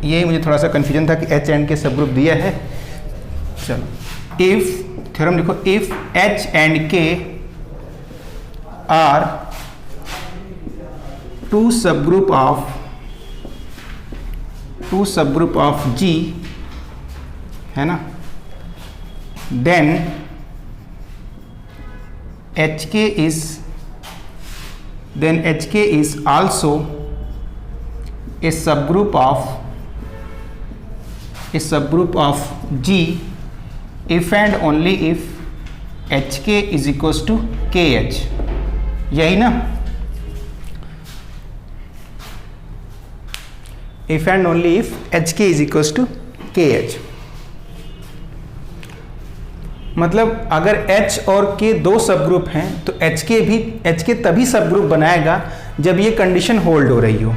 ये मुझे थोड़ा सा कन्फ्यूजन था कि एच एंड के सब ग्रुप दिया है। चलो, इफ थ्योरम लिखो, इफ एच एंड के आर टू सब ग्रुप ऑफ जी, है ना, then H K is also a subgroup of G if and only if HK is equals to KH, यही ना, if and only if HK is equals to KH। मतलब अगर H और K दो सब group हैं तो HK तभी सब ग्रुप बनाएगा जब ये कंडीशन होल्ड हो रही हो।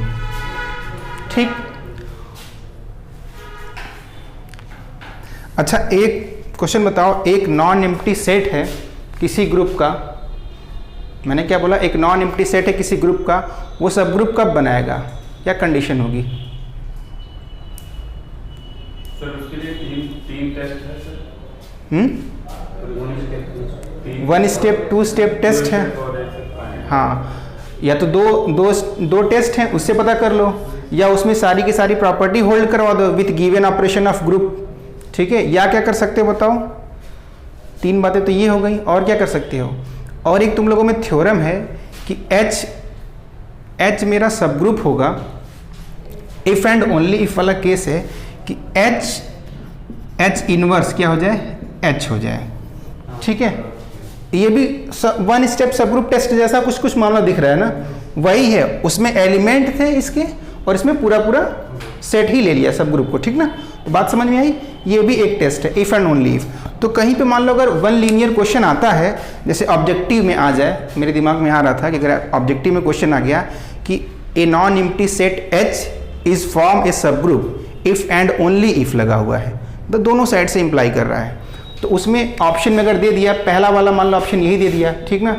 ठीक, अच्छा एक क्वेश्चन बताओ, एक नॉन एम्प्टी सेट है किसी ग्रुप का, मैंने क्या बोला, एक नॉन एम्प्टी सेट है किसी ग्रुप का, वो सब ग्रुप कब बनाएगा, क्या कंडीशन होगी? सर उसके लिए तीन टेस्ट है sir. One step, two step test है। हाँ, या तो दो टेस्ट हैं, उससे पता कर लो, या उसमें सारी की सारी प्रॉपर्टी होल्ड करवा दो with given operation of group. ठीक है, या क्या कर सकते हो बताओ? तीन बातें तो ये हो गई, और क्या कर सकते हो? और एक तुम लोगों में थ्योरम है कि H मेरा सब ग्रुप होगा, इफ एंड ओनली इफ वाला केस है कि H इनवर्स क्या हो जाए, H हो जाए। ठीक है, ये भी वन स्टेप सब ग्रुप टेस्ट जैसा कुछ मामला दिख रहा है ना, वही है, उसमें एलिमेंट थे इसके और इसमें पूरा सेट ही ले लिया सब ग्रुप को। ठीक ना, तो बात समझ में आई? ये भी एक टेस्ट है, इफ एंड ओनली इफ। तो कहीं पे मान लो अगर वन लीनियर क्वेश्चन आता है, जैसे ऑब्जेक्टिव में आ जाए, मेरे दिमाग में आ रहा था कि अगर ऑब्जेक्टिव में क्वेश्चन आ गया कि a non empty set H is form a सब group if and only if लगा हुआ है, तो दोनों साइड से इंप्लाई कर रहा है, तो उसमें ऑप्शन में अगर दे दिया, पहला वाला मान लो ऑप्शन यही दे दिया, ठीक ना,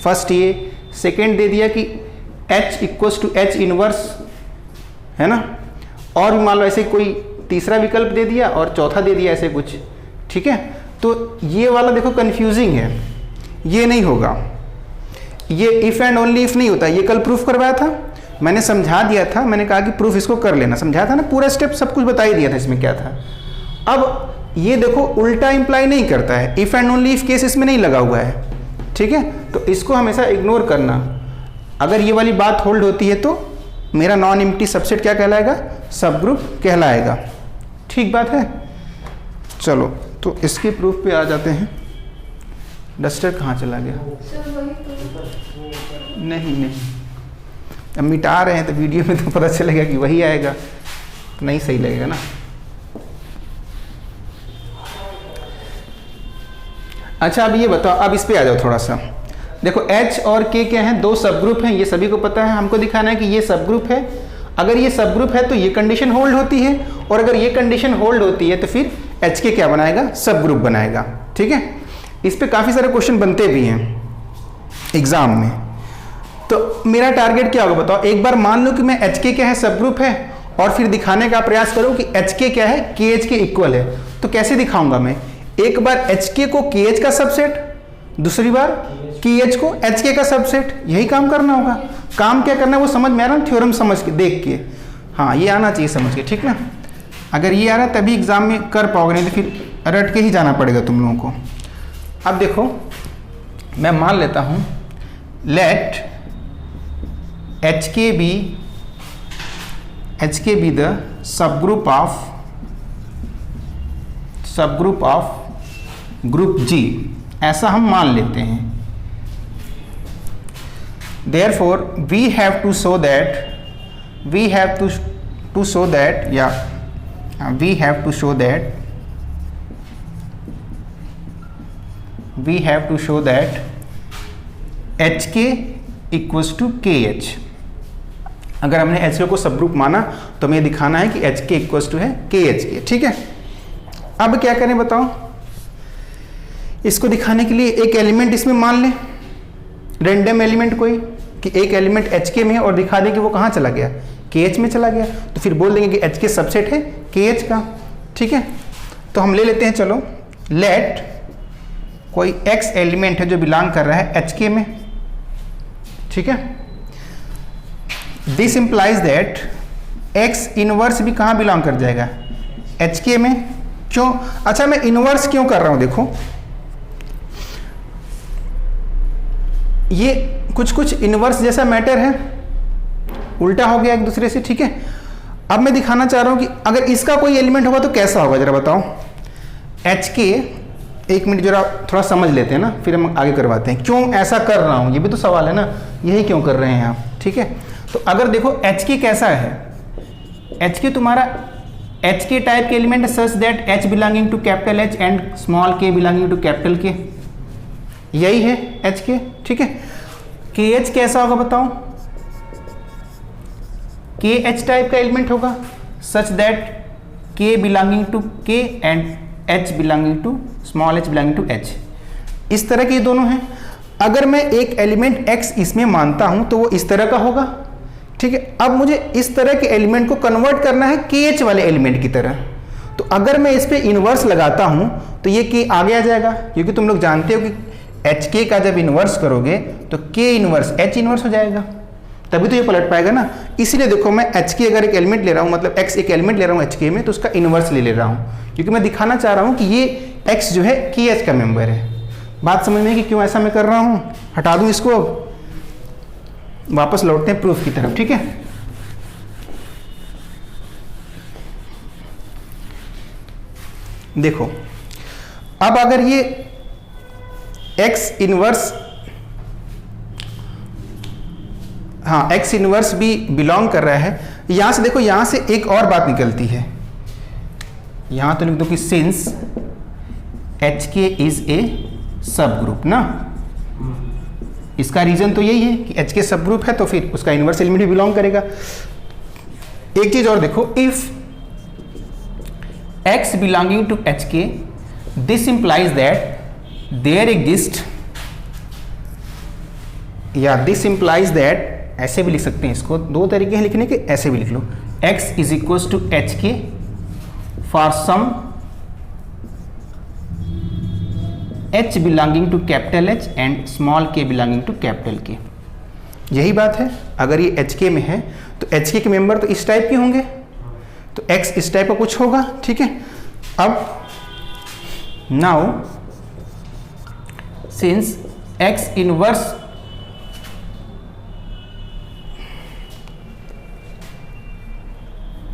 फर्स्ट ये, सेकेंड दे दिया कि H equals to H inverse, है ना, और भी मान लो ऐसे कोई तीसरा विकल्प दे दिया और चौथा दे दिया ऐसे कुछ। ठीक है, तो ये वाला देखो कंफ्यूजिंग है, ये नहीं होगा, ये इफ एंड ओनली इफ नहीं होता। ये कल प्रूफ करवाया था, मैंने समझा दिया था, मैंने कहा कि प्रूफ इसको कर लेना, समझाया था ना, पूरा स्टेप सब कुछ बता ही दिया था इसमें क्या था। अब ये देखो उल्टा इंप्लाई नहीं करता है, if and only if case इसमें नहीं लगा हुआ है। ठीक है, तो इसको हमेशा इग्नोर करना। अगर ये वाली बात होल्ड होती है तो मेरा नॉन एम्प्टी सबसेट क्या कहलाएगा, सब ग्रुप कहलाएगा। ठीक बात है। चलो तो इसके प्रूफ पे आ जाते हैं। डस्टर कहाँ चला गया? नहीं, अब मिटा रहे हैं तो वीडियो में तो पता चलेगा कि वही आएगा, नहीं सही लगेगा ना। अच्छा अब ये बताओ, अब इस पे आ जाओ थोड़ा सा। देखो H और K क्या हैं, दो सब ग्रुप हैं, ये सभी को पता है, हमको दिखाना है कि ये सब ग्रुप है। अगर ये सब ग्रुप है तो ये कंडीशन होल्ड होती है, और अगर ये कंडीशन होल्ड होती है तो फिर HK क्या बनाएगा, सब ग्रुप बनाएगा। ठीक है, इस पे काफ़ी सारे क्वेश्चन बनते भी हैं एग्जाम में। तो मेरा टारगेट क्या होगा बताओ? एक बार मान लो कि मैं HK क्या है, सब ग्रुप है, और फिर दिखाने का प्रयास करो कि HK क्या है, KH के इक्वल है। तो कैसे दिखाऊंगा मैं? एक बार HK को KH का सबसेट, दूसरी बार KH को HK का सबसेट, यही काम करना होगा। काम क्या करना है वो समझ में आ रहा है, थ्योरम समझ के, देख के, हाँ ये आना चाहिए समझ के। ठीक ना, अगर ये आ रहा है तभी एग्जाम में कर पाओगे, नहीं तो फिर रट के ही जाना पड़ेगा तुम लोगों को। अब देखो मैं मान लेता हूँ, let HK be the subgroup of group G, ऐसा हम मान लेते हैं। Therefore we have to show that HK equals to KH। अगर हमने HK को सब ग्रुप माना तो हमें दिखाना है कि HK इक्वल्स टू है KH के। ठीक है, अब क्या करें बताओ? इसको दिखाने के लिए एक एलिमेंट इसमें मान लें, रैंडम एलिमेंट कोई, कि एक एलिमेंट HK में है और दिखा दें कि वो कहाँ चला गया, KH में चला गया, तो फिर बोल देंगे कि HK सबसेट है KH का। ठीक है, तो हम ले लेते हैं, चलो लेट कोई X एलिमेंट है जो बिलोंग कर रहा है HK में। ठीक है, this implies that X inverse भी कहाँ बिलोंग कर जाएगा, HK में। क्यों? अच्छा, मैं इनवर्स क्यों कर रहा हूं, देखो ये कुछ इनवर्स जैसा मैटर है, उल्टा हो गया एक दूसरे से। ठीक है, अब मैं दिखाना चाह रहा हूं कि अगर इसका कोई एलिमेंट होगा तो कैसा होगा, जरा बताओ। HK, एक मिनट जरा थोड़ा समझ लेते हैं ना, फिर हम आगे करवाते हैं। क्यों ऐसा कर रहा हूं, ये भी तो सवाल है ना, यही क्यों कर रहे हैं आप। ठीक है, तो अगर देखो HK कैसा है, HK तुम्हारा HK टाइप के element such that H belonging to capital H and small k belonging to capital K, यही है HK। ठीक है, KH कैसा होगा बताओ, KH टाइप का एलिमेंट होगा such that K belonging to K and H belonging to small h belonging to H। इस तरह के ये दोनों हैं। अगर मैं एक एलिमेंट X इसमें मानता हूं तो वो इस तरह का होगा। ठीक है, अब मुझे इस तरह के एलिमेंट को कन्वर्ट करना है KH वाले एलिमेंट की तरह। तो अगर मैं इस पे इनवर्स लगाता हूं तो ये K आगे आ जाएगा, क्योंकि तुम लोग जानते हो कि HK का जब इनवर्स करोगे तो K इनवर्स H इनवर्स हो जाएगा, तभी तो ये पलट पाएगा ना। इसीलिए देखो, मैं HK अगर एक एलिमेंट ले रहा हूँ, मतलब X एक एलिमेंट ले रहा हूँ HK में, तो उसका इनवर्स ले रहा हूँ, क्योंकि मैं दिखाना चाह रहा हूँ कि ये X जो है KH का मेंबर है। बात समझ में कि क्यों ऐसा मैं कर रहा हूँ। हटा दूँ इसको, अब वापस लौटते हैं प्रूफ की तरफ। ठीक है, देखो अब अगर ये X इनवर्स, हाँ X इनवर्स भी बिलोंग कर रहा है, यहां से देखो, यहां से एक और बात निकलती है। यहां तो लिख दो कि सिंस HK इज ए सब ग्रुप ना, इसका रीजन तो यही है कि HK सब ग्रुप है, तो फिर उसका इनवर्स एलिमेंट भी बिलोंग करेगा। एक चीज और देखो, if X belonging to HK, this implies that there exist, या दिस इंप्लाइज दैट, ऐसे भी लिख सकते हैं इसको, दो तरीके हैं लिखने के, ऐसे भी लिख लो, X is equal to HK for some H belonging to capital H and small k belonging to capital K। यही बात है, अगर ये HK में है तो HK के मेंबर तो इस टाइप के होंगे, तो X इस टाइप का कुछ होगा। ठीक है, अब नाउ सिंस X इनवर्स,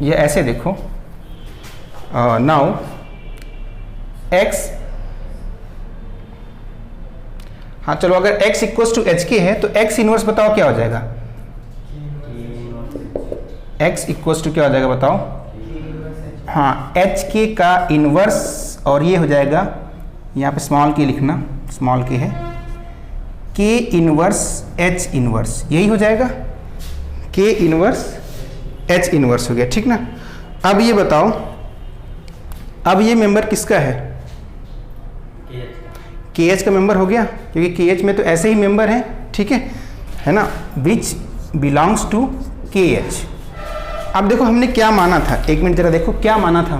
ये ऐसे देखो, नाउ X, हाँ चलो, अगर X इक्वल्स टू HK है तो X इनवर्स बताओ क्या हो जाएगा, X इक्वल्स टू क्या हो जाएगा बताओ, हाँ HK का इनवर्स, और ये हो जाएगा, यहाँ पे स्मॉल k लिखना, स्मॉल k है, K इनवर्स H इनवर्स, यही हो जाएगा, K इनवर्स H इनवर्स हो गया। ठीक ना, अब ये बताओ, अब ये मेंबर किसका है, KH का मेंबर हो गया, क्योंकि KH में तो ऐसे ही मेंबर हैं। ठीक है ना, विच बिलोंग्स टू KH। अब देखो हमने क्या माना था, एक मिनट जरा देखो क्या माना था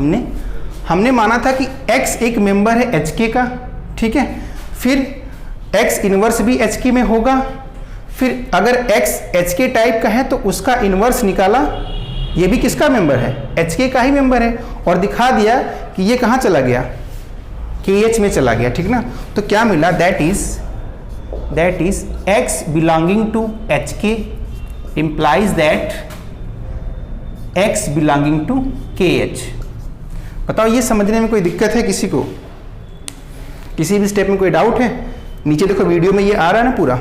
हमने माना था कि X एक मेंबर है HK का। ठीक है, फिर X इनवर्स भी HK में होगा, फिर अगर X HK टाइप का है तो उसका इनवर्स निकाला, ये भी किसका मेंबर है, HK का ही मेंबर है, और दिखा दिया कि ये कहाँ चला गया, KH में चला गया। ठीक ना, तो क्या मिला, that is X belonging to HK implies that X belonging to KH। बताओ ये समझने में कोई दिक्कत है किसी को, किसी भी स्टेप में कोई डाउट है? नीचे देखो वीडियो में ये आ रहा है ना पूरा,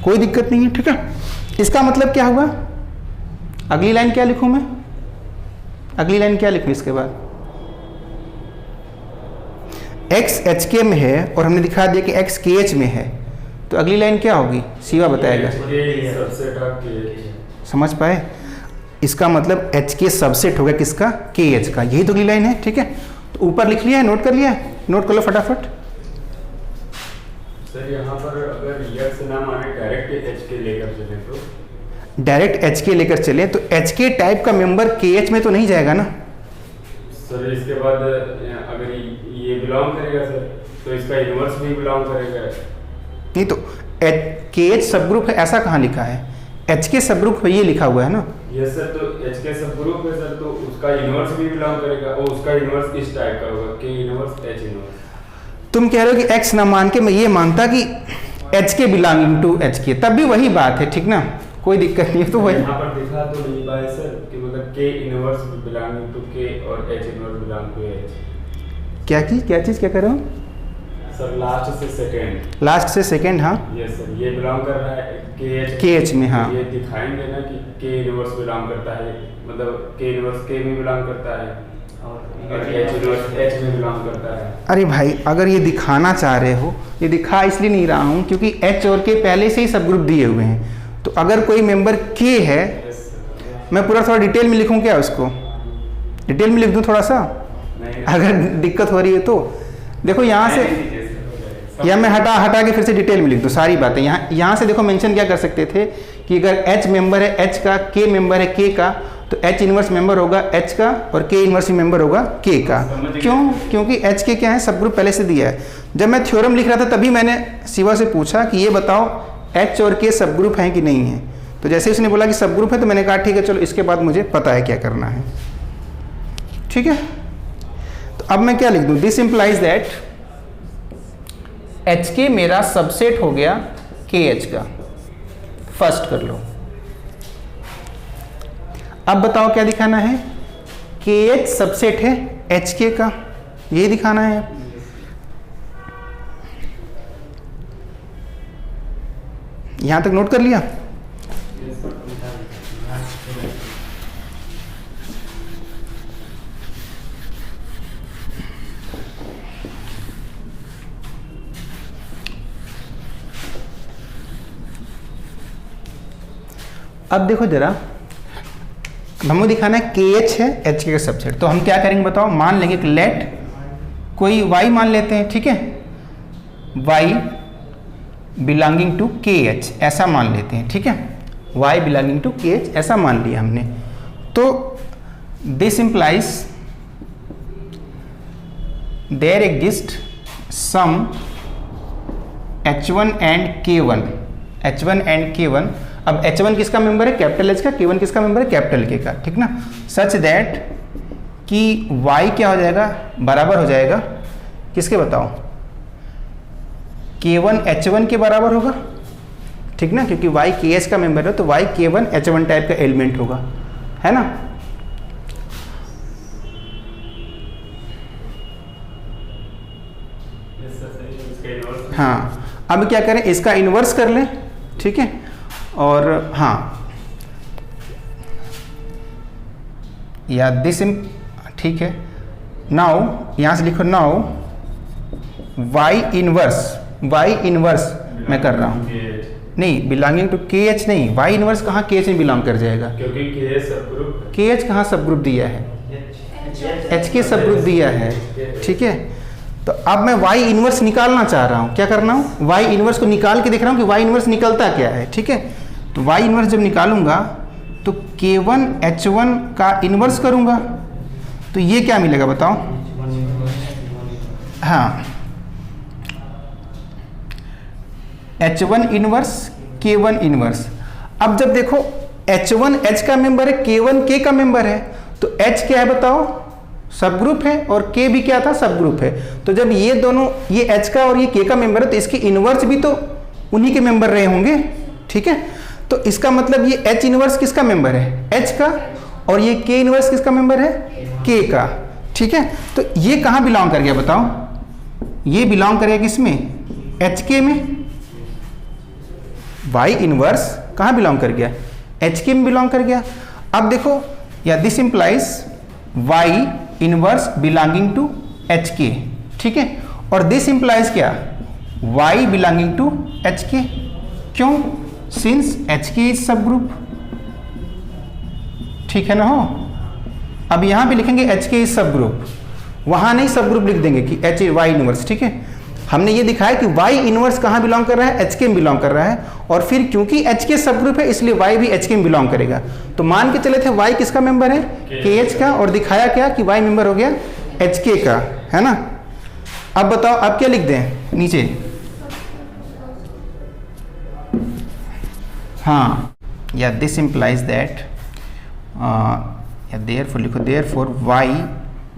कोई दिक्कत नहीं है। ठीक है, इसका मतलब क्या हुआ, अगली लाइन क्या लिखूं मैं, अगली लाइन क्या लिखूं इसके बाद, X HK में है और हमने दिखा दिया कि X KH में है, तो अगली लाइन क्या होगी, शिवा बताएगा। समझ पाए, इसका मतलब HK सबसेट होगा किसका, KH का, यही तो अगली लाइन है। ठीक है, तो ऊपर लिख लिया है, नोट कर लिया है, नोट कर लो फटाफट। सर यहाँ पर अगर यस ना माने डायरेक्ट HK लेकर चले तो डायरेक्ट एच के लेकर चले तो एच के टाइप का मेंबर के एच में तो नहीं जाएगा ना। सर इसके बाद अगर ये बिलोंग करेगा सर, तो इसका इनवर्स भी बिलोंग करेगा। नहीं तो के एच सब ग्रुप है ऐसा कहाँ लिखा है? एच के सब ग्रुप ये लिखा हुआ है ना। यस सर, तो एच के सब ग्रुप है सर, तो उसका इनवर्स भी बिलोंग करेगा और उसका इनवर्स इस टाइप का होगा, के इनवर्स एच इनवर्स। तुम कह रहे हो कि एक्स ना मान के मैं ये मानता कि एच के बिलोंगिंग टू एच के, तब भी वही बात है, ठीक ना, कोई दिक्कत नहीं है। तो वही यहाँ पर दिखा तो नहीं पाए सर कि मतलब के इनवर्स बिलोंगिंग टू के और H inverse belong to H. क्या चीज़ क्या कर रहे हो सर? लास्ट से सेकंड। लास्ट से सेकंड, हाँ यस सर, ये बिलोंग कर रहा है के एच में, हाँ ये दिखाएंगे ना कि के इनवर्स बिलोंग करता है, मतलब के इनवर्स के में बिलोंग करता है और एच इनवर्स एच में बिलोंग करता है। अरे भाई अगर ये दिखाना चाह रहे हो, ये दिखा इसलिए नहीं रहा हूँ क्योंकि एच और के पहले से ही सब ग्रुप दिए हुए हैं। तो अगर कोई मेंबर के है, मैं पूरा थोड़ा डिटेल में लिखूँ क्या? उसको डिटेल में लिख दूँ थोड़ा सा, अगर दिक्कत हो रही है तो। देखो यहाँ से, या मैं हटा के फिर से डिटेल में लिख दूँ सारी बातें। यहाँ से देखो मेंशन क्या कर सकते थे कि अगर एच मेंबर है एच का, के मेंबर है के का, तो एच इनवर्स मेंबर होगा एच का और के इनवर्स मेंबर होगा के का। क्यों? क्योंकि एच के क्या है, सब ग्रुप पहले से दिया है। जब मैं थ्योरम लिख रहा था तभी मैंने शिवा से पूछा कि ये बताओ एच और के सब ग्रुप हैं कि नहीं है। तो जैसे उसने बोला कि सब ग्रुप है तो मैंने कहा ठीक है चलो, इसके बाद मुझे पता है क्या करना है। ठीक है, तो अब मैं क्या लिख दूँ? दिस इंप्लाइज दैट एच के मेरा सबसेट हो गया के एच का। फर्स्ट कर लो। अब बताओ क्या दिखाना है? के एच सबसेट है एच के का, ये दिखाना है। यहां तक नोट कर लिया? अब देखो जरा, हमें दिखाना है के एच है एच के का सबसेट। तो हम क्या करेंगे बताओ? मान लेंगे कि लेट कोई y मान लेते हैं, ठीक है, y belonging to K H ऐसा मान लेते हैं, ठीक है, y belonging to K H ऐसा मान लिया हमने। तो this implies there exist some h1 and k1, h1 and k1। अब h1 किसका मेंबर है? कैपिटल एच का। k1 किसका मेंबर है? कैपिटल के का, ठीक ना। सच दैट कि y क्या हो जाएगा? बराबर हो जाएगा किसके बताओ? k1 h1 के बराबर होगा, ठीक ना, क्योंकि y k h का मेंबर है तो y k1 h1 टाइप का एलिमेंट होगा, है ना। हाँ, अब क्या करें? इसका इन्वर्स कर लें, ठीक है, और हाँ या दिस ठीक है। नाउ यहाँ से लिखो, नाउ y इनवर्स मैं कर रहा हूँ, नहीं बिलोंगिंग टू के एच नहीं, y इनवर्स कहाँ के एच में बिलोंग कर जाएगा? क्योंकि के एच सब ग्रुप, के एच कहाँ सब ग्रुप दिया है? एच के सब ग्रुप दिया है, ठीक है। तो अब मैं y इनवर्स निकालना चाह रहा हूँ, क्या करना हूँ? y इनवर्स को निकाल के देख रहा हूँ कि y इनवर्स निकलता क्या है, ठीक है। तो y इनवर्स जब निकालूंगा तो k1 h1 का इनवर्स करूंगा तो ये क्या मिलेगा बताओ? हाँ, h1 इनवर्स k1 इनवर्स। अब जब देखो h1 h का मेंबर है, k1 k का मेंबर है, तो h क्या है बताओ? सब ग्रुप है, और k भी क्या था? सब ग्रुप है। तो जब ये दोनों, ये h का और ये k का मेंबर है, तो इसके इनवर्स भी तो उन्हीं के मेंबर रहे होंगे, ठीक है। तो इसका मतलब ये h इनवर्स किसका मेंबर है? h का, और ये k इनवर्स किसका मेंबर है? k का, ठीक है। तो ये कहाँ बिलोंग कर गया बताओ? ये बिलोंग कर गया किसमें? hk में। y इनवर्स कहाँ बिलोंग कर गया? hk में बिलोंग कर गया। अब देखो, या this implies y inverse belonging to hk, ठीक है, और दिस इंप्लाइज क्या? y belonging to hk। क्यों? Since hk is subgroup, ठीक है ना हो। अब यहां भी लिखेंगे hk इज सब ग्रुप, वहां नहीं सब ग्रुप लिख देंगे कि y इनवर्स, ठीक है। हमने ये दिखाया कि y इनवर्स कहां बिलोंग कर रहा है? hk में बिलोंग कर रहा है, और फिर क्योंकि एच के सब ग्रुप है इसलिए वाई भी एच के में बिलोंग करेगा। तो मान के चले थे वाई किसका मेंबर है, के एच का, और दिखाया क्या कि वाई मेंबर हो गया एच के का, है ना। अब बताओ अब क्या लिख दें नीचे, हाँ, या दिस इंप्लाइज दैट, या देयरफॉर लिखो, therefore Y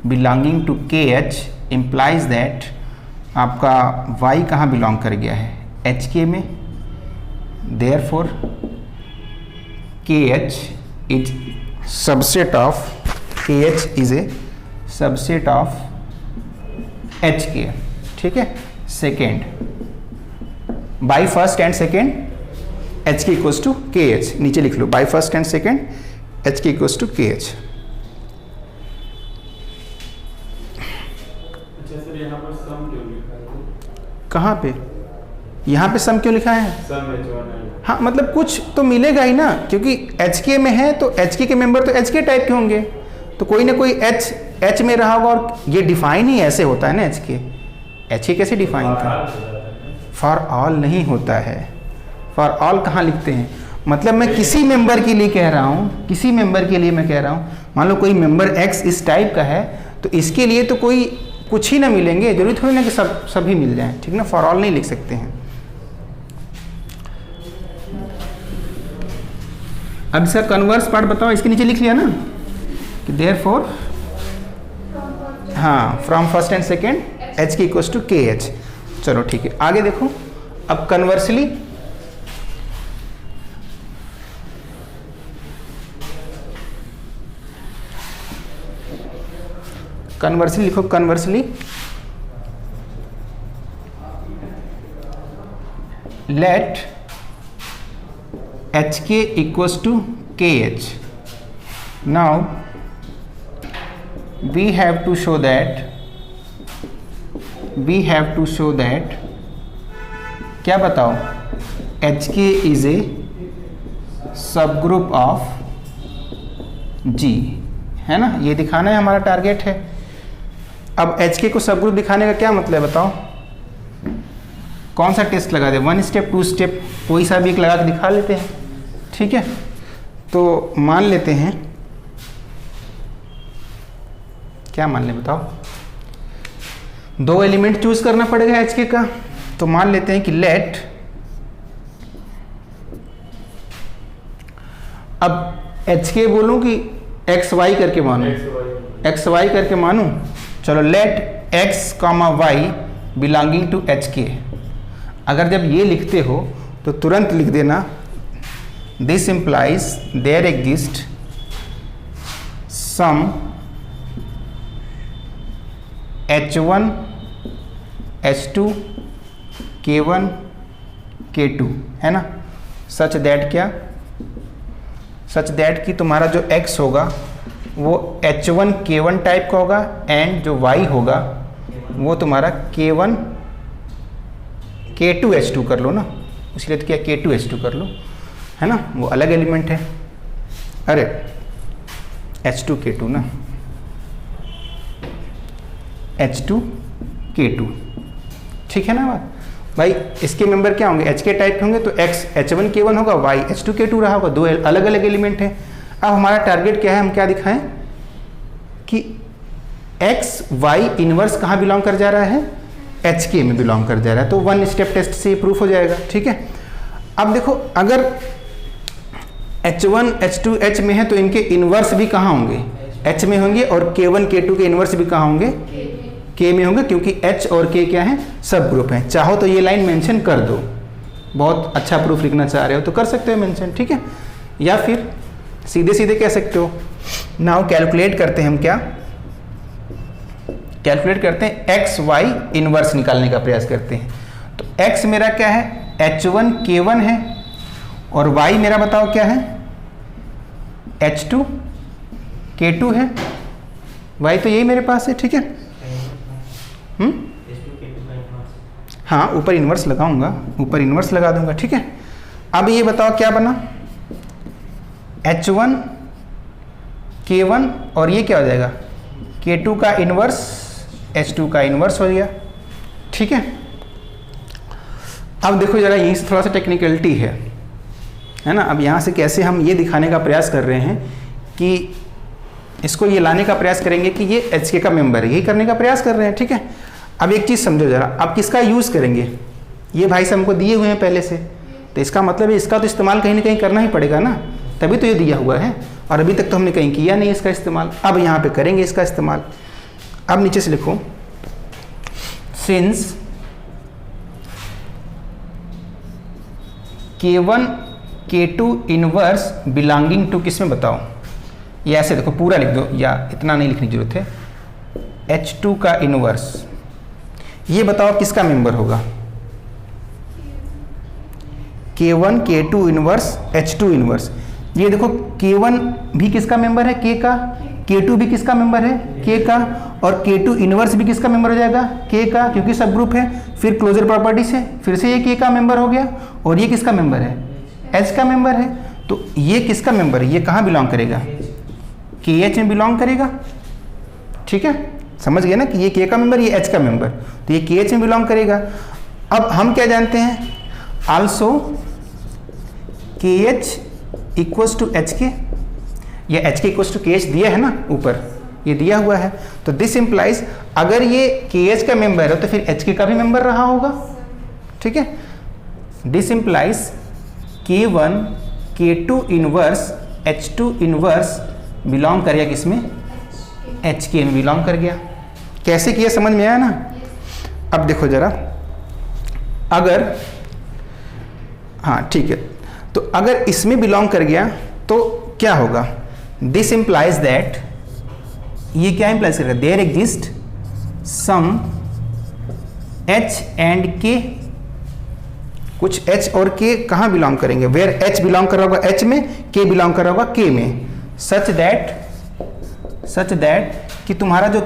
belonging to K H implies that आपका वाई कहाँ बिलोंग कर गया है, एच के में। Therefore K H is subset of, K H is a subset of H K, ठीक है। Second, by first and second H K equals to K H, नीचे लिख लो, by first and second H K equals to K H. अच्छा sir, यहाँ पर सम क्यों लिखा है? कहाँ पे, यहाँ पे सम क्यों लिखा है? सम H1 है। हाँ, मतलब कुछ तो मिलेगा ही ना, क्योंकि एच के में है तो एच के मेंबर तो एच के टाइप के होंगे, तो कोई ना कोई एच में रहा होगा। और ये डिफाइन ही ऐसे होता है ना, एच के कैसे डिफाइन था, फॉर ऑल नहीं होता है। फॉर ऑल कहाँ लिखते हैं, मतलब मैं किसी मेंबर के लिए कह रहा हूँ, किसी मेंबर के लिए मैं कह रहा हूँ, मान लो कोई मेंबर एक्स इस टाइप का है तो इसके लिए तो कोई कुछ ही ना मिलेंगे, जरूरी थोड़ी ना कि सभी मिल जाएं, ठीक ना। फॉर ऑल नहीं लिख सकते हैं। अब इसका कन्वर्स पार्ट बताओ, इसके नीचे लिख लिया ना कि देयरफॉर, हाँ, from first and second H K equals to K H. चलो ठीक है, आगे देखो। अब कन्वर्सली लिखो, conversely late H K equals to K H. Now we have to show that क्या बताओ, एच के इज ए सब ग्रुप ऑफ जी, है ना, ये दिखाना है हमारा टारगेट है। अब एच के को सब ग्रुप दिखाने का क्या मतलब है बताओ, कौन सा टेस्ट लगा दे, 1 स्टेप 2 स्टेप, कोई सा भी एक लगा के दिखा लेते हैं, ठीक है। तो मान लेते हैं, क्या मान ले बताओ, 2 एलिमेंट चूज करना पड़ेगा एच के का। तो मान लेते हैं कि लेट, अब एच के बोलूं कि एक्स वाई करके मानूं, एक्स वाई करके मानूं, चलो let X comma Y belonging to H K. अगर जब ये लिखते हो तो तुरंत लिख देना this implies there exist some H1 H2 K1 K2, है ना, सच दैट क्या, सच दैट कि तुम्हारा जो x होगा वो H1 K1 टाइप का होगा एंड जो y होगा वो तुम्हारा K1 K2 H2 कर लो ना, इसलिए तो क्या K2 H2 कर लो, है ना, वो अलग एलिमेंट है। अरे H2 K2 ना, H2 K2, ठीक है ना बात भाई। इसके मेंबर क्या होंगे, एच के टाइप के होंगे, तो x H1 K1 होगा, y H2 K2 रहा होगा, दो अलग अलग एलिमेंट हैं। अब हमारा टारगेट क्या है, हम क्या दिखाएं कि x y इनवर्स कहाँ बिलोंग कर जा रहा है, एच के में बिलोंग कर जा रहा है। तो 1 स्टेप टेस्ट से प्रूफ हो जाएगा, ठीक है। अब देखो अगर H1 H2 H में है तो इनके इनवर्स भी कहाँ होंगे, H में होंगे, और K1 K2 के इनवर्स भी कहाँ होंगे, K में होंगे, क्योंकि H और K क्या है, सब ग्रुप हैं। चाहो तो ये लाइन मेंशन कर दो, बहुत अच्छा प्रूफ लिखना चाह रहे हो तो कर सकते हो मेंशन, ठीक है। या फिर सीधे सीधे कह सकते हो। नाउ कैलकुलेट करते हैं हम, क्या कैलकुलेट करते हैं, एक्स वाई इनवर्स निकालने का प्रयास करते हैं। तो x मेरा क्या है, H1 K1 है, और y मेरा बताओ क्या है, H2 K2 है। y तो यही मेरे पास है, ठीक है। हाँ, ऊपर इन्वर्स लगाऊंगा, ऊपर इन्वर्स लगा दूंगा, ठीक है। अब ये बताओ क्या बना, H1 K1 और ये क्या हो जाएगा, K2 का इन्वर्स H2 का इन्वर्स हो गया, ठीक है। अब देखो जरा, यहीं से थोड़ा सा टेक्निकलिटी है ना। अब यहाँ से कैसे हम ये दिखाने का प्रयास कर रहे हैं कि इसको ये लाने का प्रयास करेंगे कि ये HK का मेंबर है, यही करने का प्रयास कर रहे हैं, ठीक है। अब एक चीज़ समझो जरा, अब किसका यूज़ करेंगे, ये भाई से हमको दिए हुए हैं पहले से, तो इसका मतलब है इसका तो इस्तेमाल कहीं ना कहीं करना ही पड़ेगा ना, तभी तो ये दिया हुआ है, और अभी तक तो हमने कहीं किया नहीं इसका इस्तेमाल, अब यहाँ पे करेंगे इसका इस्तेमाल। अब नीचे से लिखो, since K1 K2 inverse belonging to, किस में बताओ, ये ऐसे देखो पूरा लिख दो, या इतना नहीं लिखने की जरूरत है। H2 का इनवर्स, ये बताओ किसका मेंबर होगा, K1 K2 inverse H2 inverse. ये देखो K1 भी किसका मेंबर है, K का, K2 भी किसका मेंबर है, K का, और K2 इनवर्स भी किसका मेंबर हो जाएगा, K का, क्योंकि सब ग्रुप है। फिर क्लोजर प्रॉपर्टी से फिर से ये K का मेंबर हो गया, और ये किसका मेंबर है, H का मेंबर है। तो ये किसका मेंबर है, ये कहाँ बिलोंग करेगा, KH में बिलोंग करेगा, ठीक है, समझ गए ना कि ये K का मेंबर, ये H का मेंबर, तो ये KH में बिलोंग करेगा। अब हम क्या जानते हैं, also KH equals to HK, या HK इक्वल्स टू KH दिया है ना ऊपर, ये दिया हुआ है, तो दिस इंप्लाइज अगर ये KH का मेंबर है तो फिर HK का भी मेंबर रहा होगा, ठीक है। This implies K1 K2 inverse H2 inverse belong कर गया किसमें, HK में बिलोंग कर गया। कैसे किया समझ में आया ना। अब देखो जरा, अगर, हाँ ठीक है, तो अगर इसमें बिलोंग कर गया तो क्या होगा, दिस इंप्लाइज दैट, ये क्या इंप्लाइज करेगा, there exist some H and K, कुछ H और K कहाँ बिलोंग करेंगे, वेयर H बिलोंग कर रहा होगा H में, K बिलोंग कर रहा होगा K में, सच दैट कि तुम्हारा जो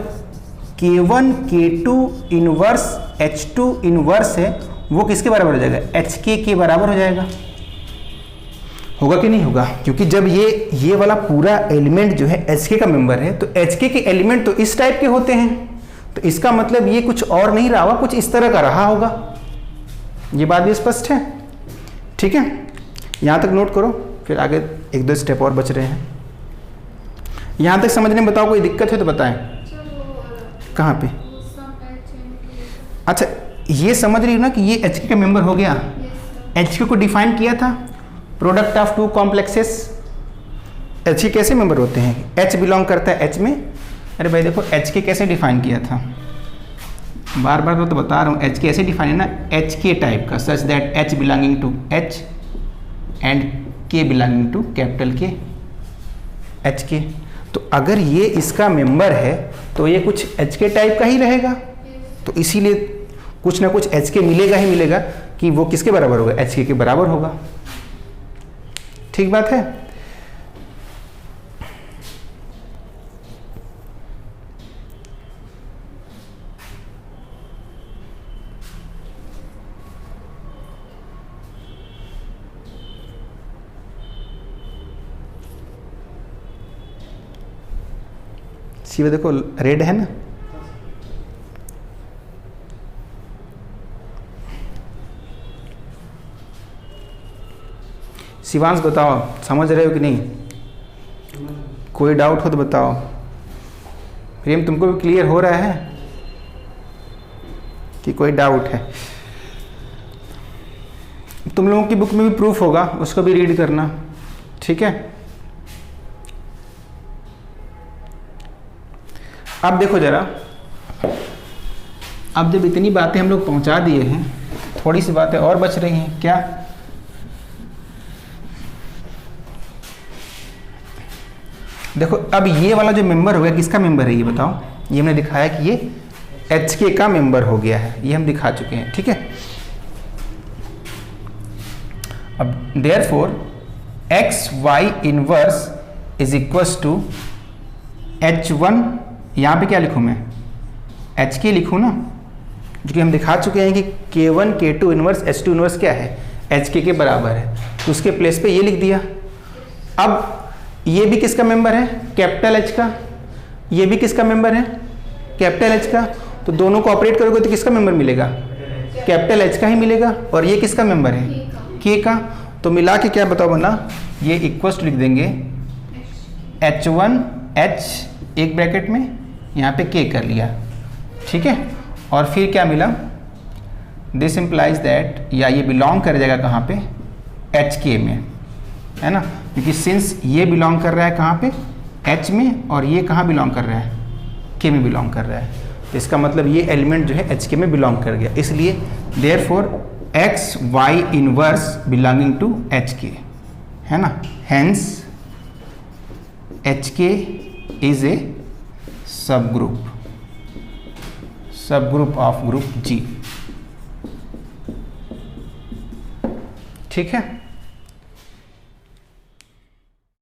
K1 K2 inverse H2 inverse है वो किसके बराबर हो जाएगा, HK के बराबर हो जाएगा। होगा कि नहीं होगा, क्योंकि जब ये वाला पूरा एलिमेंट जो है HK का मेंबर है, तो HK के एलिमेंट तो इस टाइप के होते हैं, तो इसका मतलब ये कुछ और नहीं रहा होगा, कुछ इस तरह का रहा होगा। ये बात भी स्पष्ट है, ठीक है, यहाँ तक नोट करो, फिर आगे एक दो स्टेप और बच रहे हैं। यहाँ तक समझने में बताओ, कोई दिक्कत है तो बताएं। कहाँ पे, अच्छा ये समझ रही हो ना कि ये HK का मेंबर हो गया। HK को डिफाइन किया था, product of two complexes. HK कैसे मेंबर होते हैं, H बिलोंग करता है H में। अरे भाई देखो HK कैसे डिफाइन किया था, बार बार तो बता रहा हूँ, HK ऐसे डिफाइन है ना, HK टाइप का, such that H belonging to H and K belonging to capital K, HK। तो अगर ये इसका मेंबर है तो ये कुछ HK टाइप का ही रहेगा, तो इसीलिए कुछ ना कुछ HK मिलेगा ही मिलेगा, कि वो किसके बराबर होगा, HK के बराबर होगा। ठीक बात है। शिव देखो रेड है ना, शिवांश बताओ समझ रहे हो कि नहीं, कोई डाउट हो तो बताओ। प्रेम तुमको भी क्लियर हो रहा है कि कोई डाउट है? तुम लोगों की बुक में भी प्रूफ होगा, उसको भी रीड करना, ठीक है। अब देखो जरा, अब जब इतनी बातें हम लोग पहुंचा दिए हैं, थोड़ी सी बातें और बच रही हैं। क्या? देखो अब ये वाला जो मेंबर हो गया, किसका मेंबर है ये बताओ? ये हमने दिखाया कि ये HK का मेंबर हो गया है, ये हम दिखा चुके हैं, ठीक है। अब therefore XY inverse is equals to H1, यहाँ पे क्या लिखूँ मैं? HK लिखूँ ना, जो कि हम दिखा चुके हैं कि K1 K2 inverse H2 inverse क्या है, HK के बराबर है, तो उसके प्लेस पे ये लिख दिया। अब ये भी किसका मेंबर है? कैपिटल H का। ये भी किसका मेंबर है? कैपिटल H का। तो दोनों को ऑपरेट करोगे तो किसका मेंबर मिलेगा? कैपिटल एच का ही मिलेगा, और ये किसका मेंबर है, के का। तो मिला के क्या बताओ बना, ये इक्वल्स टू लिख देंगे H1 H एक ब्रैकेट में, यहाँ पे के कर लिया, ठीक है। और फिर क्या मिला, दिस इम्प्लाइज दैट, या ये बिलोंग कर जाएगा कहाँ पे, एच के में, है ना, क्योंकि सिंस ये बिलोंग कर रहा है कहाँ पे, एच में, और ये कहाँ बिलोंग कर रहा है, के में बिलोंग कर रहा है। तो इसका मतलब ये एलिमेंट जो है एच के में बिलोंग कर गया, इसलिए therefore X Y inverse belonging to H K, है ना, hence H K is a सब ग्रुप ऑफ ग्रुप जी, ठीक है।